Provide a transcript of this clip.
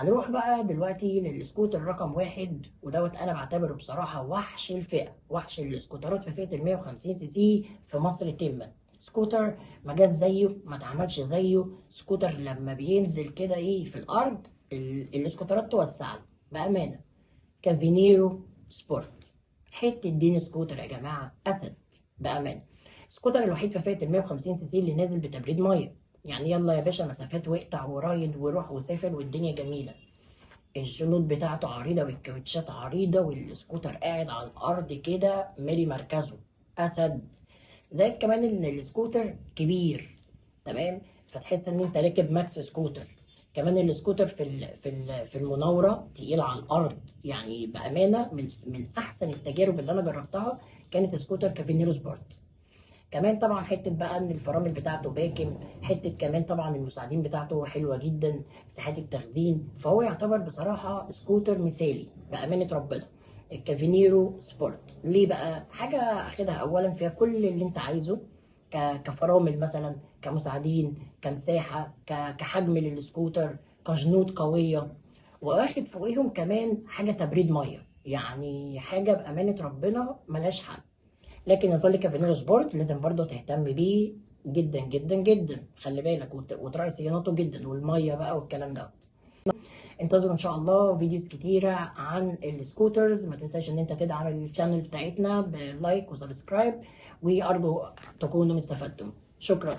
هنروح بقى دلوقتي للسكوتر رقم واحد، ودوت انا بعتبره بصراحه وحش الفئه، وحش السكوترات في فئه ال 150 سي سي في مصر تما. سكوتر ما جاش زيه، ما اتعملش زيه. سكوتر لما بينزل كده في الارض السكوترات توسع له بامانه. كافينيرو سبورت، حته دين سكوتر يا جماعه، اسد بامانه. السكوتر الوحيد في فئه ال 150 سي سي اللي نازل بتبريد ميه، يعني يلا يا باشا مسافات واقطع ورايد وروح وسافر والدنيا جميله. الجنود بتاعته عريضة والكاوتشات عريضة والسكوتر قاعد على الأرض كده مالي مركزه. أسد. زائد كمان إن السكوتر كبير، تمام، فتحس إن أنت راكب ماكس سكوتر. كمان السكوتر في المناورة تقيل على الأرض، يعني بأمانة من أحسن التجارب اللي أنا جربتها كانت سكوتر كافينيرو سبورت. كمان طبعا حته بقى ان الفرامل بتاعته باكم، حته كمان طبعا المساعدين بتاعته حلوه جدا، مساحات التخزين، فهو يعتبر بصراحه سكوتر مثالي بامانه ربنا. الكافينيرو سبورت ليه بقى؟ حاجه اخدها اولا فيها كل اللي انت عايزه، كفرامل مثلا، كمساعدين، كمساحه، كحجم للسكوتر، كجنود قويه، واخد فوقيهم كمان حاجه تبريد ميه، يعني حاجه بامانه ربنا ملهاش حل. لكن يظل كافينيرو سبورت لازم برضه تهتم بيه جدا جدا جدا، خلي بالك وتراعي صيانته جدا، والميه بقى والكلام ده. انتظروا ان شاء الله فيديوز كتيره عن السكوترز. ما تنساش ان انت تدعم الشانل بتاعتنا بلايك وسبسكرايب، وارجو تكونوا استفدتم. شكرا.